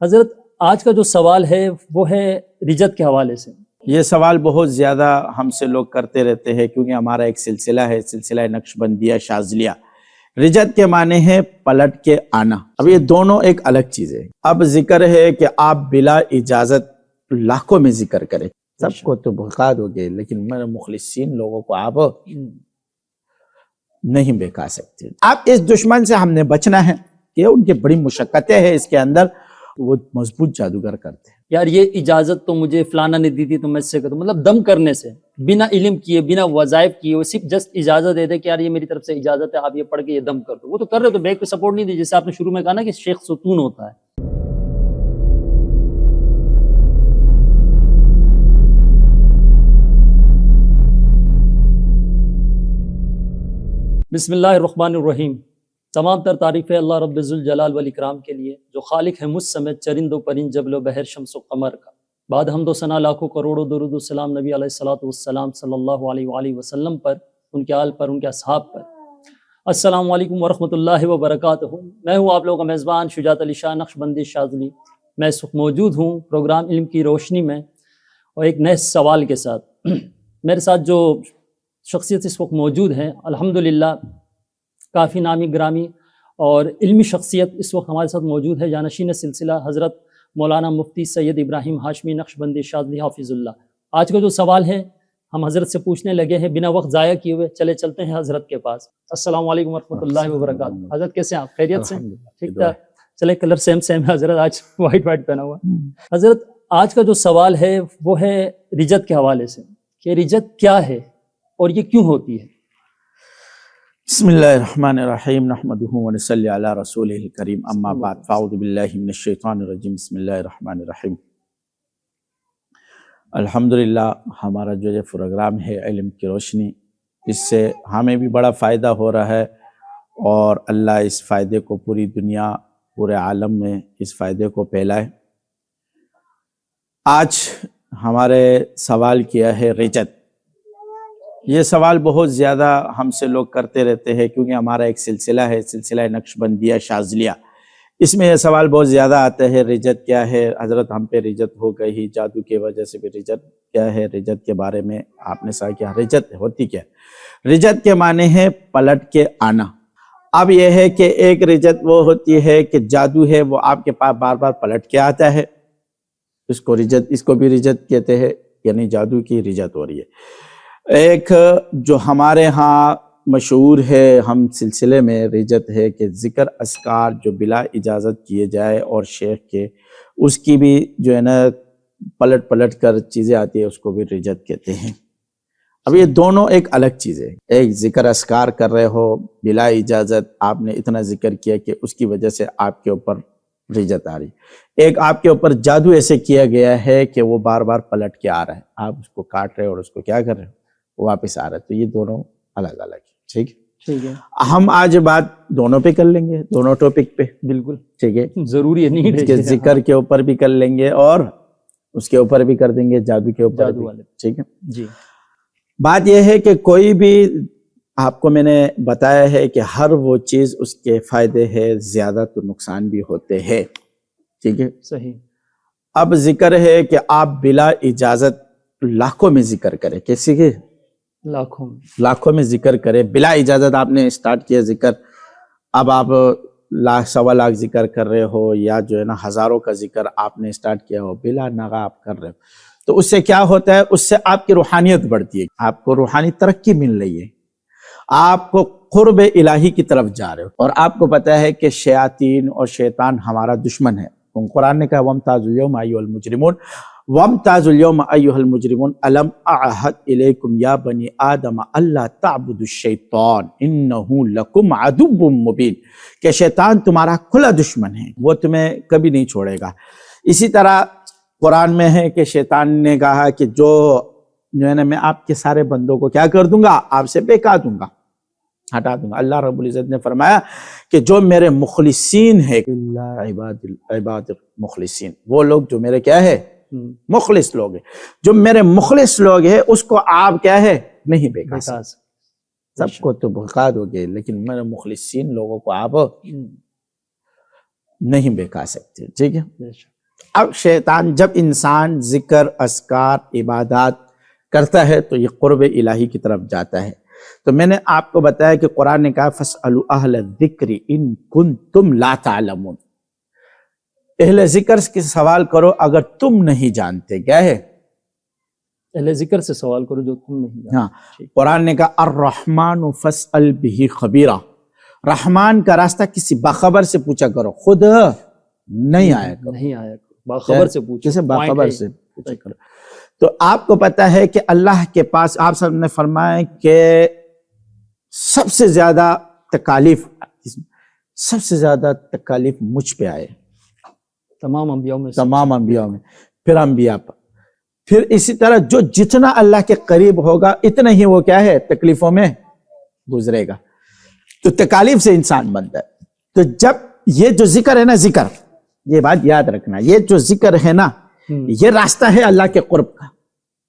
حضرت آج کا جو سوال ہے وہ ہے رجت کے حوالے سے۔ یہ سوال بہت زیادہ ہم سے لوگ کرتے رہتے ہیں کیونکہ ہمارا ایک سلسلہ ہے، سلسلہ نقشبندیہ شاذلیہ۔ رجت کے معنی ہے پلٹ کے آنا۔ اب یہ دونوں ایک الگ چیز ہے۔ اب ذکر ہے کہ آپ بلا اجازت لاکھوں میں ذکر کریں، سب کو تو بہکا دو گے، لیکن میرے مخلصین لوگوں کو آپ نہیں بہکا سکتے۔ آپ اس دشمن سے ہم نے بچنا ہے کہ ان کی بڑی مشقتیں ہیں اس کے اندر، وہ مضبوط جادوگر کرتے ہیں۔ یار یہ اجازت تو مجھے فلانا نے دی تھی تو میں اس سے کروں، مطلب دم کرنے سے، بنا علم کیے، بنا وظائف کیے، وہ صرف جسٹ اجازت دے دے کہ یار یہ میری طرف سے اجازت ہے، آپ یہ پڑھ کے یہ دم کر دو، وہ تو کر رہے تو بیک پہ سپورٹ نہیں دی، جیسے آپ نے شروع میں کہا نا کہ شیخ ستون ہوتا ہے۔ بسم اللہ الرحمن الرحیم۔ تمام تر تعریفیں اللہ رب ذوالجلال والاکرام کے لیے جو خالق ہے مجھ سمیت چرند و پرند جبل و بحر شمس و قمر کا۔ بعد حمد و ثنا لاکھوں کروڑوں درود و سلام نبی علیہ الصلوۃ والسلام صلی اللہ علیہ وآلہ وسلم پر، ان کے آل پر، ان کے اصحاب پر۔ السلام علیکم ورحمۃ اللہ وبرکاتہ۔ میں ہوں آپ لوگوں کا میزبان شجاعت علی شاہ نقشبندی شاذلی۔ میں اس وقت موجود ہوں پروگرام علم کی روشنی میں اور ایک نئے سوال کے ساتھ۔ میرے ساتھ جو شخصیت اس وقت موجود ہیں الحمدللہ کافی نامی گرامی اور علمی شخصیت اس وقت ہمارے ساتھ موجود ہے، جانشین سلسلہ حضرت مولانا مفتی سید ابراہیم ہاشمی نقشبندی شاذلی حافظ اللہ۔ آج کا جو سوال ہے ہم حضرت سے پوچھنے لگے ہیں بنا وقت ضائع کیے ہوئے، چلتے ہیں حضرت کے پاس۔ السلام علیکم ورحمۃ اللہ وبرکاتہ۔ حضرت کیسے ہیں آپ؟ خیریت سے؟ ٹھیک ٹھاک؟ چلے کلر سیم ہے حضرت، آج وائٹ پہنا ہوا۔ حضرت آج کا جو سوال ہے وہ ہے رجت کے حوالے سے، کہ رجت کیا ہے اور یہ کیوں ہوتی ہے؟ بسم اللہ الرحمن الرحیم، نحمدہ ونصلی علی رسولہ الکریم، اما بعد، فاعوذ باللہ من الشیطان الرجیم، بسم اللہ الرحمن الرحیم۔ الحمدللہ ہمارا جو یہ پروگرام ہے علم کی روشنی، اس سے ہمیں بھی بڑا فائدہ ہو رہا ہے، اور اللہ اس فائدے کو پوری دنیا، پورے عالم میں اس فائدے کو پھیلائے۔ آج ہمارے سوال کیا ہے رجت۔ یہ سوال بہت زیادہ ہم سے لوگ کرتے رہتے ہیں کیونکہ ہمارا ایک سلسلہ ہے، سلسلہ نقشبندیہ شاذلیہ۔ اس میں یہ سوال بہت زیادہ آتا ہے، رجت کیا ہے؟ حضرت ہم پہ رجت ہو گئی، جادو کی وجہ سے بھی رجت کیا ہے؟ رجت کے بارے میں آپ نے سوال کیا، رجت ہوتی کیا ہے؟ رجت کے معنی ہے پلٹ کے آنا۔ اب یہ ہے کہ ایک رجت وہ ہوتی ہے کہ جادو ہے وہ آپ کے پاس بار بار پلٹ کے آتا ہے، اس کو بھی رجت کہتے ہیں، یعنی جادو کی رجت ہو رہی ہے۔ ایک جو ہمارے ہاں مشہور ہے ہم سلسلے میں رجت ہے کہ ذکر اذکار جو بلا اجازت کیے جائے اور شیخ کے، اس کی بھی جو ہے نا پلٹ کر چیزیں آتی ہے، اس کو بھی رجت کہتے ہیں۔ اب یہ دونوں ایک الگ چیز ہے۔ ایک ذکر اذکار کر رہے ہو بلا اجازت، آپ نے اتنا ذکر کیا کہ اس کی وجہ سے آپ کے اوپر رجت آ رہی، ایک آپ کے اوپر جادو ایسے کیا گیا ہے کہ وہ بار بار پلٹ کے آ رہا ہے، آپ اس کو کاٹ رہے اور اس کو کیا کر رہے ہو، واپس آ رہا ہے۔ تو یہ دونوں الگ الگ ہے، ٹھیک ہے۔ ہم آج بات دونوں پہ کر لیں گے، دونوں ٹاپک پہ، بالکل ٹھیک ہے، ضروری ہے، نہیں کہ ذکر کے اوپر بھی کر لیں گے اور اس کے اوپر بھی کر دیں گے، جادو کے اوپر بھی، ٹھیک ہے جی۔ بات یہ ہے کہ کوئی بھی، آپ کو میں نے بتایا ہے کہ ہر وہ چیز اس کے فائدے ہے، زیادہ تو نقصان بھی ہوتے ہیں، ٹھیک ہے صحیح۔ اب ذکر ہے کہ آپ بلا اجازت لاکھوں میں ذکر کریں، کیسے کہ لاکھوں میں ذکر کرے بلا اجازت۔ آپ نے اسٹارٹ کیا ذکر، اب آپ سوا لاکھ ذکر کر رہے ہو یا جو ہے نا ہزاروں کا ذکر آپ نے اسٹارٹ کیا ہو، بلا ناغہ آپ کر رہے ہو، تو اس سے کیا ہوتا ہے؟ اس سے آپ کی روحانیت بڑھتی ہے، آپ کو روحانی ترقی مل رہی ہے، آپ کو قرب الہی کی طرف جا رہے ہو۔ اور آپ کو پتہ ہے کہ شیاطین اور شیطان ہمارا دشمن ہے۔ قرآن نے کہا وَامْتَازُوا الْيَوْمَ أَيُّهَا الْمُجْرِمُونَ وَامْتَازُوا الْيَوْمَ أَيُّهَا الْمُجْرِمُونَ أَلَمْ أَعْهَدْ إِلَيْكُمْ يَا بَنِي آدَمَ أَلَّا تَعْبُدُوا الشَّيْطَانَ إِنَّهُ لَكُمْ عَدُوٌّ مُّبِينٌ، کہ شیطان تمہارا کھلا دشمن ہے، وہ تمہیں کبھی نہیں چھوڑے گا۔ اسی طرح قرآن میں ہے کہ شیطان نے کہا کہ جو ہے نا میں آپ کے سارے بندوں کو کیا کر دوں گا؟ آپ سے بہکا دوں گا، ہٹا دوں گا۔ اللہ رب العزت نے فرمایا کہ جو میرے مخلصین ہیں، عباد مخلصین، وہ لوگ جو میرے کیا ہے؟ مخلص لوگ ہیں، جو میرے مخلص لوگ ہیں، اس کو آپ کیا ہے؟ نہیں بہکا سکتے، سب کو تو بہکا دو گے، لیکن میرے مخلصین لوگوں کو آپ نہیں بہکا سکتے. ٹھیک ہے. بے شک. اب شیطان جب انسان ذکر، اذکار، عبادات کرتا ہے تو یہ قرب الہی کی طرف جاتا ہے. تو میں نے آپ کو بتایا کہ قرآن نے کہا فَاسْأَلُوا أَهْلَ الذِّكْرِ إِن كُنتُمْ لَا تَعْلَمُونَ. اہل ذکر کے سوال کرو اگر تم نہیں جانتے. کیا ہے؟ اہل ذکر سے سوال کرو جو تم نہیں جانتے. ہاں. قرآن نے کہا الرحمن فاسأل بہ خبیرہ. رحمان کا راستہ کسی باخبر سے پوچھا کرو، خود نہیں آیا کرو. نہیں آیا کرو، باخبر سے پوچھو. جیسے باخبر سے پوچھا کرو. تو آپ کو پتہ ہے کہ اللہ کے پاس آپ سب نے فرمایا کہ سب سے زیادہ تکالیف مجھ پہ آئے، تمام انبیاء میں. تمام انبیاء میں، پھر انبیاء پر، پھر اسی طرح جو جتنا اللہ کے قریب ہوگا اتنا ہی وہ کیا ہے تکلیفوں میں گزرے گا. تو تکالیف سے انسان بنتا ہے. تو جب یہ جو ذکر ہے نا، ذکر، یہ بات یاد رکھنا، یہ جو ذکر ہے نا یہ راستہ ہے اللہ کے قرب کا.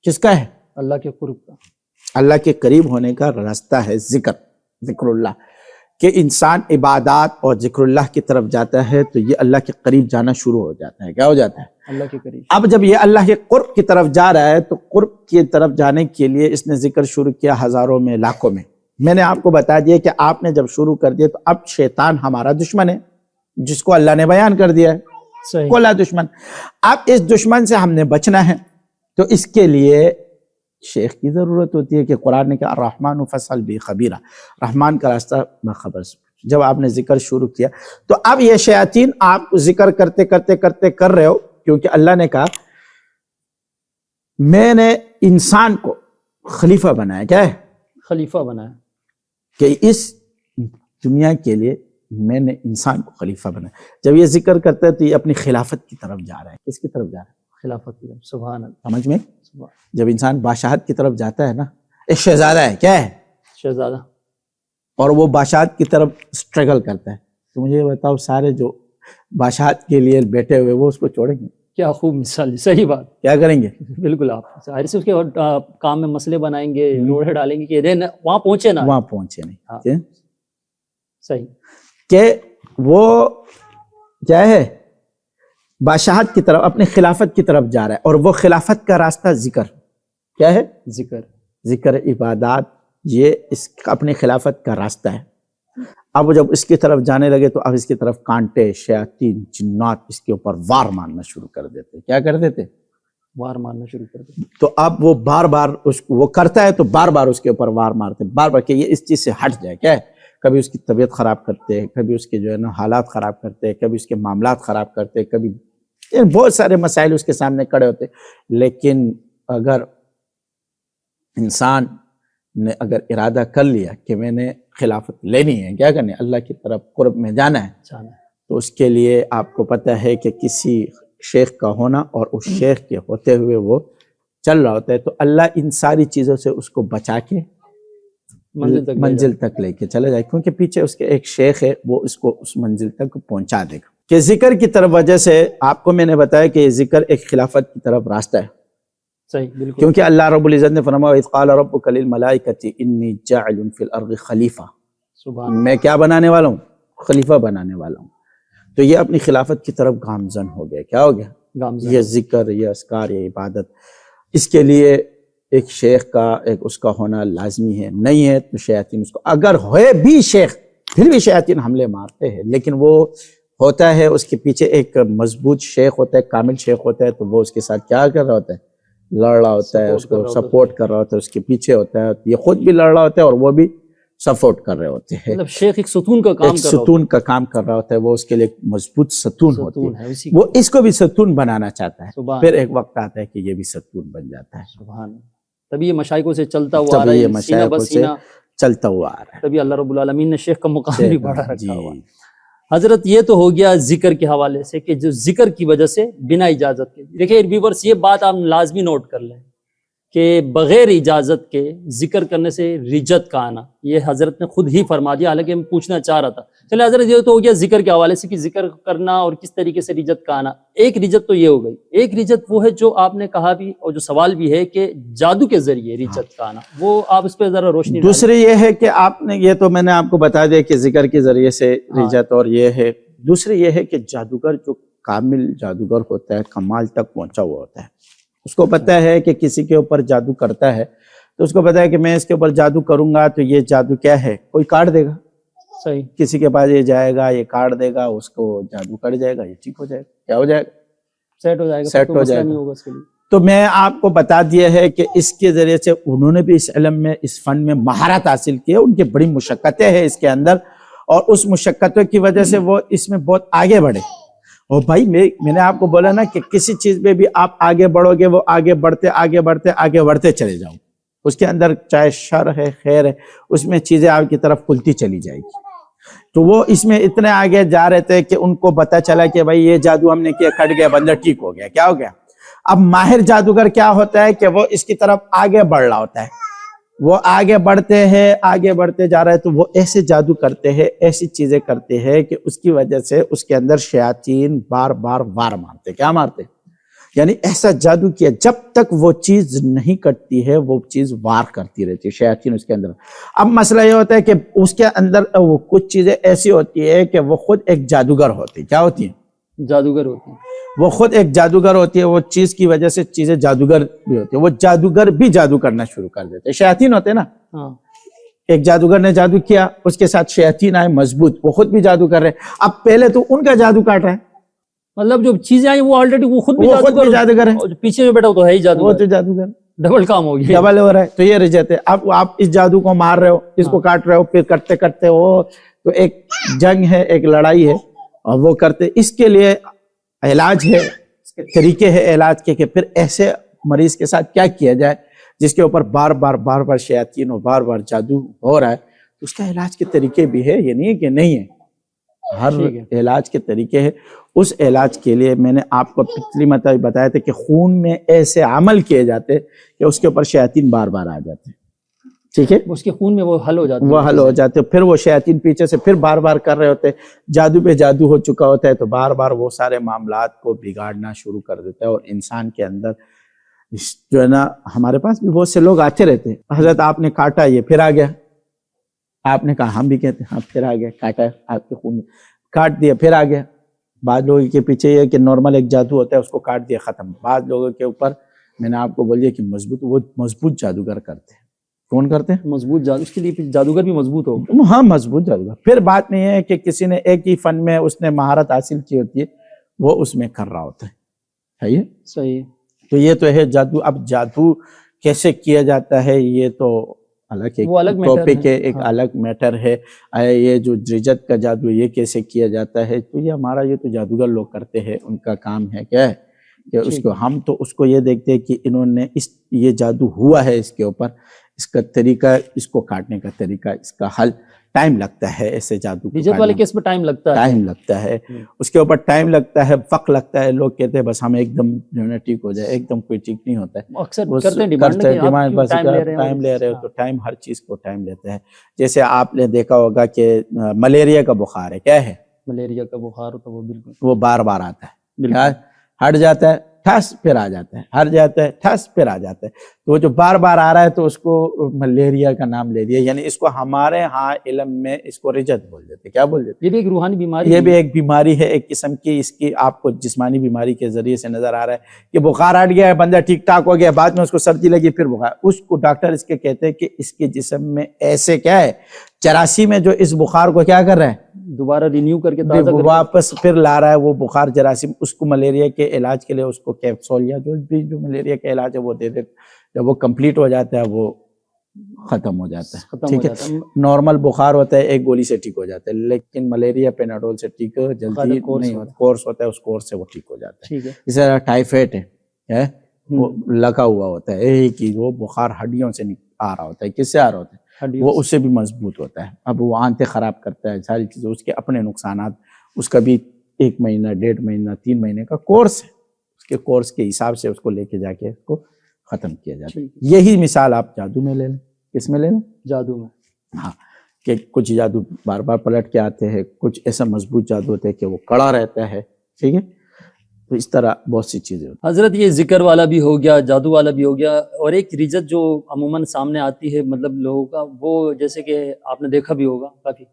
کس کا ہے؟ اللہ کے قرب کا. اللہ کے قریب ہونے کا راستہ ہے ذکر، ذکر اللہ. کہ انسان عبادات اور ذکر اللہ کی طرف جاتا ہے تو یہ اللہ کے قریب جانا شروع ہو جاتا ہے. کیا ہو جاتا ہے؟ اللہ کے قریب. اب جب یہ اللہ کے قرب کی طرف جا رہا ہے تو قرب کی طرف جانے کے لیے اس نے ذکر شروع کیا ہزاروں میں، لاکھوں میں. میں نے آپ کو بتا دیا کہ آپ نے جب شروع کر دیا تو اب شیطان ہمارا دشمن ہے، جس کو اللہ نے بیان کر دیا ہے. صحیح. کولا دشمن. اب اس دشمن سے ہم نے بچنا ہے تو اس کے لیے شیخ کی ضرورت ہوتی ہے کہ قرآن نے کہا الرحمن فاسأل بہ خبیرہ. رحمان کا راستہ باخبر سے. جب آپ نے ذکر شروع کیا تو اب یہ شیاطین آپ ذکر کرتے کرتے کرتے کر رہے ہو، کیونکہ اللہ نے کہا میں نے انسان کو خلیفہ بنایا. کیا ہے؟ خلیفہ بنایا. کہ اس دنیا کے لیے میں نے انسان کو خلیفہ بنایا. جب یہ ذکر کرتا ہے تو یہ اپنی خلافت کی طرف جا رہا ہے. کس کی طرف جا رہا ہے؟ خلافت کی طرف. سبحان اللہ. سمجھ میں؟ سبحان. جب انسان بادشاہت کی طرف جاتا ہے نا، ایک شہزادہ ہے. کیا ہے؟ شہزادہ. اور وہ بادشاہت کی طرف سٹرگل کرتا ہے. تو مجھے بتاؤ سارے جو بادشاہت کے لیے بیٹھے ہوئے وہ اس کو چھوڑیں گے؟ کیا خوب مثال. صحیح بات. کیا کریں گے؟ بالکل. آپ ظاہر سے اس کے کام میں مسئلے بنائیں گے، روڑے ڈالیں گے کہ وہاں پہنچے نا، وہاں پہنچے نہیں. ہاں. ٹھیک ہے؟ صحیح. کہ وہ کیا ہے بادشاہت کی طرف، اپنی خلافت کی طرف جا رہا ہے. اور وہ خلافت کا راستہ ذکر. کیا ہے؟ ذکر. ذکر، عبادات، یہ اس اپنی خلافت کا راستہ ہے. اب جب اس کی طرف جانے لگے تو اب اس کی طرف کانٹے، شیاطین، جنات اس کے اوپر وار مارنا شروع کر دیتے. کیا کر دیتے؟ وار مارنا شروع کر دیتے. تو اب وہ بار بار وہ کرتا ہے تو بار بار اس کے اوپر وار مارتے، بار بار کہ یہ اس چیز سے ہٹ جائے. کیا ہے؟ کبھی اس کی طبیعت خراب کرتے، کبھی اس کے جو ہے نا حالات خراب کرتے، کبھی اس کے معاملات خراب کرتے، کبھی بہت سارے مسائل اس کے سامنے کھڑے ہوتے. لیکن اگر انسان نے اگر ارادہ کر لیا کہ میں نے خلافت لینی ہے، کیا کرنے، اللہ کی طرف قرب میں جانا ہے، تو اس کے لیے آپ کو پتہ ہے کہ کسی شیخ کا ہونا اور اس شیخ کے ہوتے ہوئے وہ چل رہا ہوتا ہے. تو اللہ ان ساری چیزوں سے اس کو بچا کے منزل تک لے کے چلے جائے، کیونکہ پیچھے اس کے ایک شیخ ہے، وہ اس کو اس منزل تک پہنچا دے گا. کہ ذکر کی طرف وجہ سے آپ کو میں نے بتایا کہ یہ ذکر ایک خلافت کی طرف راستہ ہے. صحیح. بالکل. کیونکہ اللہ رب العزت نے فرمایا اذ قال ربک للملائکۃ انی جاعل فی الارض خلیفہ. سبحان. میں کیا بنانے والا ہوں؟ خلیفہ بنانے والا ہوں. تو یہ اپنی خلافت کی طرف گامزن ہو گیا. کیا ہو گیا؟ گامزن. یہ ذکر، یہ اذکار، یہ عبادت، اس کے لیے ایک شیخ کا ایک اس کا ہونا لازمی ہے. نہیں ہے تو شیاطین اس کو، اگر ہوئے بھی شیخ پھر بھی شیاطین حملے مارتے ہیں. لیکن وہ ہوتا ہے اس کے پیچھے ایک مضبوط شیخ ہوتا ہے، کامل شیخ ہوتا ہے، تو وہ اس کے ساتھ کیا کر رہا ہوتا ہے؟ لڑ رہا ہوتا ہے، اس کو سپورٹ کر رہا ہوتا ہے، اس کے پیچھے ہوتا ہے. یہ خود بھی لڑ رہا ہوتا ہے اور وہ بھی سپورٹ کر رہے ہوتے ہیں. مطلب شیخ ایک ستون کا کام ایک ستون کا کام کر رہا ہوتا ہے. وہ اس کے لیے ایک مضبوط ستون ہوتی ہے. وہ اس کو بھی ستون بنانا چاہتا ہے. پھر ایک وقت آتا ہے کہ یہ بھی ستون بن جاتا ہے. سبحان. تبھی یہ مشائخوں سے چلتا ہوا آ رہا ہے، مشائخوں سے چلتا ہوا آ رہا ہے. تبھی اللہ رب العالمین نے شیخ کا مقام بھی بڑھا رکھا ہوا ہے. حضرت یہ تو ہو گیا ذکر کے حوالے سے کہ جو ذکر کی وجہ سے بنا اجازت کے. دیکھیں ویورس، یہ بات آپ لازمی نوٹ کر لیں کہ بغیر اجازت کے ذکر کرنے سے رجت کا آنا، یہ حضرت نے خود ہی فرما دیا. حالانکہ میں پوچھنا چاہ رہا تھا. چلے حضرت یہ تو ہو گیا ذکر کے حوالے سے کہ ذکر کرنا اور کس طریقے سے رجت کا آنا. ایک رجت تو یہ ہو گئی. ایک رجت وہ ہے جو آپ نے کہا بھی اور جو سوال بھی ہے کہ جادو کے ذریعے رجت کا آنا، وہ آپ اس پہ ذرا روشنی ڈالیں. دوسری یہ ہے کہ آپ نے، یہ تو میں نے آپ کو بتا دیا کہ ذکر کے ذریعے سے رجت، اور یہ ہے دوسری یہ ہے کہ جادوگر جو کامل جادوگر ہوتا ہے، کمال تک پہنچا ہوا ہوتا ہے، اس کو پتہ ہے کہ کسی کے اوپر جادو کرتا ہے تو اس کو پتہ ہے کہ میں اس کے اوپر جادو کروں گا تو یہ جادو کیا ہے، کوئی کاٹ دے گا، صحیح، کسی کے پاس یہ جائے گا، یہ کاٹ دے گا، اس کو جادو کٹ جائے گا، یہ ٹھیک ہو جائے گا، کیا ہو جائے گا، سیٹ ہو جائے گا، سیٹ پھر تو ہو مسئلہ جائے نہیں گا۔ ہوگا اس کے لیے۔ تو میں آپ کو بتا دیا ہے کہ اس کے ذریعے سے انہوں نے بھی اس علم میں، اس فن میں مہارت حاصل کی ہے، ان کی بڑی مشقتیں ہیں اس کے اندر، اور اس مشقتوں کی وجہ سے وہ اس میں بہت آگے بڑھے۔ اور بھائی میں نے آپ کو بولا نا کہ کسی چیز میں بھی آپ آگے بڑھو گے، وہ آگے بڑھتے چلے جاؤ، اس کے اندر چاہے شر ہے خیر ہے، اس میں چیزیں آپ کی طرف کھلتی چلی جائے گی۔ تو وہ اس میں اتنے آگے جا رہے تھے کہ ان کو پتا چلا کہ بھائی یہ جادو ہم نے کیا، کٹ گیا، بندہ ٹھیک ہو گیا، کیا ہو گیا۔ اب ماہر جادوگر کیا ہوتا ہے کہ وہ اس کی طرف آگے بڑھ رہا ہوتا ہے، وہ آگے بڑھتے ہیں، آگے بڑھتے جا رہے ہیں، تو وہ ایسے جادو کرتے ہیں، ایسی چیزیں کرتے ہیں کہ اس کی وجہ سے اس کے اندر شیاطین بار بار وار مارتے، کیا مارتے، یعنی ایسا جادو کیا جب تک وہ چیز نہیں کٹتی ہے وہ چیز وار کرتی رہتی ہے، شیاطین اس کے اندر۔ اب مسئلہ یہ ہوتا ہے کہ اس کے اندر وہ کچھ چیزیں ایسی ہوتی ہے کہ وہ خود ایک جادوگر ہوتی ہے، کیا ہوتی ہیں، جادوگر ہوتے ہیں، وہ خود ایک جادوگر ہوتی ہے، وہ چیز کی وجہ سے چیزیں جادوگر بھی ہوتی ہے، وہ جادوگر بھی جادو کرنا شروع کر دیتے ہیں، شیاطین ہوتے ہیں نا، ہاں، ایک جادوگر نے جادو کیا، اس کے ساتھ شیاطین آئے مضبوط، وہ خود بھی جادو کر رہے ہیں، اب پہلے تو ان کا جادو کاٹ رہا ہے، مطلب جو چیزیں آئی وہ آلریڈی وہ خود بھی جادوگر ہے، اور جو پیچھے جو بیٹھا وہ تو ہے ہی وہ جادوگر، تو جادوگر ڈبل کام ہو گیا، ڈبل ہو رہا ہے۔ تو یہ رجت ہے، اب آپ اس جادو کو مار رہے ہو، اس کو کاٹ رہے ہو، پھر کرتے کرتے وہ تو ایک جنگ ہے، ایک لڑائی ہے، اور وہ کرتے، اس کے لیے علاج ہے، اس کے طریقے ہے علاج کے، کہ پھر ایسے مریض کے ساتھ کیا کیا جائے جس کے اوپر بار بار شیاطین اور بار بار جادو ہو رہا ہے، تو اس کا علاج کے طریقے بھی ہے، یہ نہیں ہے کہ نہیں ہے، ہر علاج کے طریقے ہے۔ اس علاج کے لیے میں نے آپ کو پچھلی مرتبہ بتایا تھا کہ خون میں ایسے عمل کیے جاتے کہ اس کے اوپر شیاطین بار بار آ جاتے، ٹھیک ہے، اس کے خون میں وہ حل ہو جاتے، وہ حل ہو جاتے، پھر وہ شیاطین پیچھے سے پھر بار بار کر رہے ہوتے، جادو پہ جادو ہو چکا ہوتا ہے، تو بار بار وہ سارے معاملات کو بگاڑنا شروع کر دیتا ہے، اور انسان کے اندر جو ہے نا، ہمارے پاس بھی بہت سے لوگ آتے رہتے ہیں، حضرت آپ نے کاٹا، یہ پھر آ گیا، آپ نے کہا، ہم بھی کہتے ہیں ہاں پھر آ گیا، کاٹا آپ کے خون میں، کاٹ دیا پھر آ گیا۔ بعض لوگوں کے پیچھے یہ کہ نارمل ایک جادو ہوتا ہے، اس کو کاٹ دیا ختم۔ بعض لوگوں کے اوپر میں نے آپ کو بول دیا کہ وہ مضبوط جادوگر کرتے ہیں۔ کون کرتے ہیں؟ مضبوط جادو، اس کے لیے جادوگر بھی مضبوط ہو، ہاں مضبوط جادوگر۔ پھر بات نہیں ہے کہ کسی نے ایک ہی فن میں اس نے مہارت حاصل کی ہوتی ہے، وہ اس میں کر رہا ہوتا ہے، یہ صحیح۔ تو یہ تو ہے جادو۔ اب جادو کیسے کیا جاتا ہے یہ تو الگ ایک ٹاپک ہے، ایک الگ میٹر ہے۔ یہ جو رجت کا جادو یہ کیسے کیا جاتا ہے، تو یہ ہمارا یہ تو جادوگر لوگ کرتے ہیں، ان کا کام ہے کیا ہے کہ اس کو ہم تو اس کو یہ دیکھتے ہیں کہ انہوں نے یہ جادو ہوا ہے اس کے اوپر، اس کا طریقہ، اس کو کاٹنے کا طریقہ، اس کا حل، ٹائم لگتا ہے ایسے جادو کو رجت والے کیس میں ٹائم لگتا ہے، اس کے اوپر ٹائم لگتا ہے، وقت لگتا ہے۔ لوگ کہتے ہیں بس ہم ایک دم جو ہے ٹھیک ہو جائے، ایک دم کوئی ٹھیک نہیں ہوتا ہے، اکثر کرتے ہیں ڈیمانڈ ٹائم لے رہے ہو، تو ٹائم ہر چیز کو ٹائم لیتا ہے۔ جیسے آپ نے دیکھا ہوگا کہ ملیریا کا بخار ہے، کیا ہے ملیریا کا بخار ہوتا ہے، وہ بالکل وہ بار بار آتا ہے، ہٹ جاتا ہے ٹھس پھر آ جاتا ہے، ہٹ جاتا ہے ٹھس پھر آ جاتا ہے، تو وہ جو بار بار آ رہا ہے تو اس کو ملیریا کا نام لے دیا، یعنی اس کو ہمارے ہاں علم میں اس کو رجت بول دیتے، کیا بول دیتے؟ یہ بھی ایک روحانی بیماری، یہ بھی ایک بیماری ہے ایک قسم کی۔ اس کی آپ کو جسمانی بیماری کے ذریعے سے نظر آ رہا ہے کہ بخار ہٹ گیا ہے، بندہ ٹھیک ٹھاک ہو گیا، بعد میں اس کو سردی لگی پھر بخار، اس کو ڈاکٹر اس کے کہتے ہیں کہ اس کے جسم میں ایسے کیا ہے، 84 میں جو اس بخار کو کیا کر رہا ہے، دوبارہ رینیو کر کے تازہ واپس پھر لا رہا ہے وہ بخار جراثیم۔ اس کو ملیریا کے علاج کے لیے اس کو کیپسول یا جو ملیریا کا علاج ہے وہ دے دیتے، جب وہ کمپلیٹ ہو جاتا ہے وہ ختم ہو جاتا ہے، ٹھیک ہے۔ نارمل بخار ہوتا ہے ایک گولی سے ٹھیک ہو جاتا ہے، لیکن ملیریا پیناڈول سے ٹھیک جلدی نہیں ہوتا، کورس ہوتا ہے، اس کورس سے وہ ٹھیک ہو جاتا ہے۔ اس طرح ٹائیفائڈ ہے، وہ لگا ہوا ہوتا ہے ایک ہی، وہ بخار ہڈیوں سے آ رہا ہوتا ہے، کس سے آ رہا ہوتا ہے، وہ اس سے بھی مضبوط ہوتا ہے۔ اب وہ آنتیں خراب کرتا ہے، ساری چیزیں، اس کے اپنے نقصانات، اس کا بھی 1 مہینہ 1.5 مہینہ 3 مہینے کا کورس ہے، اس کے کورس کے حساب سے اس کو لے کے جا کے اس کو ختم کیا جاتا ہے۔ یہی مثال آپ جادو میں لے لیں، کس میں لے لیں؟ جادو میں، ہاں، کہ کچھ جادو بار بار پلٹ کے آتے ہیں، کچھ ایسا مضبوط جادو ہوتا ہے کہ وہ کڑا رہتا ہے، ٹھیک ہے۔ تو اس طرح بہت سی چیزیں ہوتی ہیں۔ حضرت یہ ذکر والا بھی ہو گیا، جادو والا بھی ہو گیا، اور ایک رجت جو عموماً سامنے آتی ہے مطلب لوگوں کا، وہ جیسے کہ آپ نے دیکھا بھی ہوگا کافی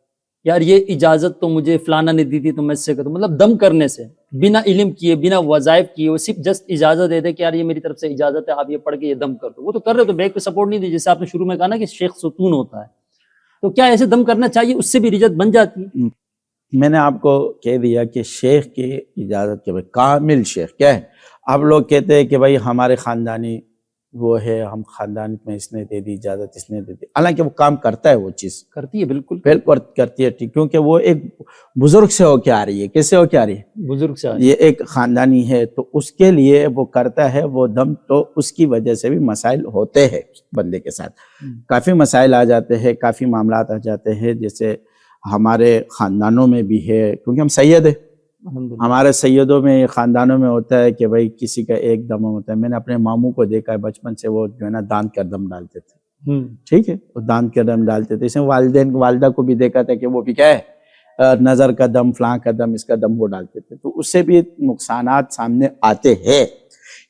یار یہ اجازت تو مجھے فلانا نے دی تھی تو میں اس سے کرتا ہوں، مطلب دم کرنے سے بنا علم کیے بنا وظائف کیے، وہ صرف جسٹ اجازت دے دے کہ یار یہ میری طرف سے اجازت ہے آپ یہ پڑھ کے یہ دم کر دو، وہ تو کر رہے تو بیک پہ سپورٹ نہیں دی، جیسے آپ نے شروع میں کہا نا کہ شیخ ستون ہوتا ہے، تو کیا ایسے دم کرنا چاہیے، اس سے بھی رجت بن جاتی ہے؟ میں نے آپ کو کہہ دیا کہ شیخ کی اجازت کے بعد کامل شیخ کیا ہے. آپ لوگ کہتے ہیں کہ بھائی ہمارے خاندانی وہ ہے، ہم خاندان میں اس نے دے دی اجازت، اس نے دے دی، حالانکہ وہ کام کرتا ہے، وہ چیز کرتی ہے، بالکل بالکل کرتی ہے، ٹھیک، کیونکہ وہ ایک بزرگ سے ہو کے آ رہی ہے. کیسے ہو کے آ رہی ہے؟ بزرگ سے یہ ایک خاندانی ہے، تو اس کے لیے وہ کرتا ہے وہ دم، تو اس کی وجہ سے بھی مسائل ہوتے ہیں بندے کے ساتھ، کافی مسائل آ جاتے ہیں، کافی معاملات آ جاتے ہیں. جیسے ہمارے خاندانوں میں بھی ہے، کیونکہ ہم سید ہیں، ہمارے سیدوں میں خاندانوں میں ہوتا ہے کہ بھائی کسی کا ایک دم ہوتا ہے. میں نے اپنے ماموں کو دیکھا ہے بچپن سے، وہ جو ہے نا داند کا دم ڈالتے تھے، ٹھیک ہے، وہ داند کا دم ڈالتے تھے. اس میں والدین والدہ کو بھی دیکھا تھا کہ وہ بھی کیا ہے، نظر کا دم، فلاں کا دم، اس کا دم وہ ڈالتے تھے. تو اس سے بھی نقصانات سامنے آتے ہیں،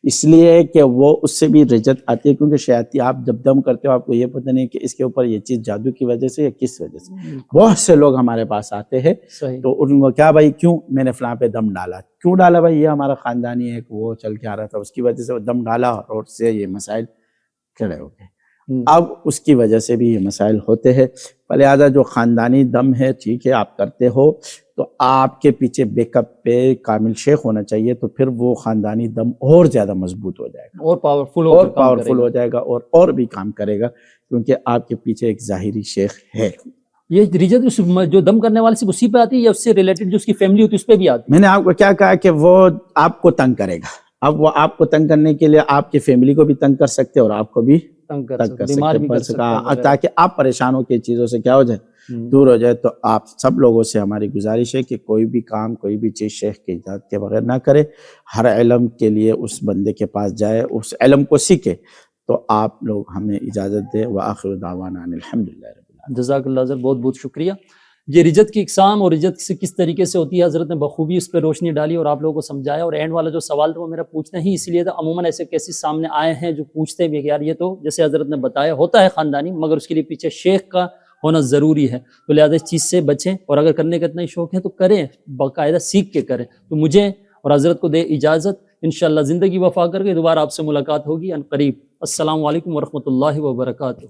اس لیے کہ وہ اس سے بھی رجت آتی ہے، کیونکہ شیاطین، آپ جب دم کرتے ہو آپ کو یہ پتہ نہیں کہ اس کے اوپر یہ چیز جادو کی وجہ سے یا کس وجہ سے. بہت سے لوگ ہمارے پاس آتے ہیں، تو ان کو کیا بھائی کیوں میں نے فلاں پہ دم ڈالا، کیوں ڈالا بھائی، یہ ہمارا خاندانی ہے، وہ چل کے آ رہا تھا، اس کی وجہ سے وہ دم ڈالا اور اس سے یہ مسائل کھڑے ہو گئے. اب اس کی وجہ سے بھی یہ مسائل ہوتے ہیں. لہٰذا جو خاندانی دم ہے، ٹھیک ہے، آپ کرتے ہو تو آپ کے پیچھے بیک اپ پہ کامل شیخ ہونا چاہیے، تو پھر وہ خاندانی دم اور زیادہ مضبوط ہو جائے گا، اور پاورفل ہو جائے گا، اور بھی کام کرے گا، کیونکہ آپ کے پیچھے ایک ظاہری شیخ ہے. یہ رجت جو دم کرنے والے صرف اسی پہ آتی ہے یا اس سے ریلیٹڈ جو اس کی فیملی ہوتی ہے اس پہ بھی آتی ہے؟ میں نے آپ کو کیا کہا کہ وہ آپ کو تنگ کرے گا. اب وہ آپ کو تنگ کرنے کے لیے آپ کی فیملی کو بھی تنگ کر سکتے اور آپ کو بھی تنگ کر سکتے، تاکہ آپ پریشان ہو کے چیزوں سے کیا ہو جائے، دور ہو جائے. تو آپ سب لوگوں سے ہماری گزارش ہے کہ کوئی بھی کام، کوئی بھی چیز شیخ کی اجازت کے بغیر نہ کرے. ہر علم کے لیے اس بندے کے پاس جائے، اس علم کو سیکھے. تو آپ لوگ ہمیں اجازت دیں. وآخر دعوانا ان الحمدللہ رب العالمین. جزاک اللہ حضرت، بہت بہت شکریہ. یہ رجت کی اقسام اور رجت سے کس طریقے سے ہوتی ہے حضرت نے بخوبی اس پہ روشنی ڈالی اور آپ لوگوں کو سمجھایا. اور اینڈ والا جو سوال تھا وہ میرا پوچھنا ہی اس لیے تھا. عموماً ایسے کیسز سامنے آئے ہیں جو پوچھتے بھی کہ یار یہ تو جیسے حضرت نے بتایا ہوتا ہے خاندانی، مگر اس کے لیے پیچھے شیخ کا ہونا ضروری ہے. تو لہٰذا اس چیز سے بچیں، اور اگر کرنے کا اتنا ہی شوق ہے تو کریں، باقاعدہ سیکھ کے کریں. تو مجھے اور حضرت کو دے اجازت، انشاءاللہ زندگی وفا کر کے دوبارہ آپ سے ملاقات ہوگی عن قریب. السلام علیکم ورحمۃ اللہ وبرکاتہ.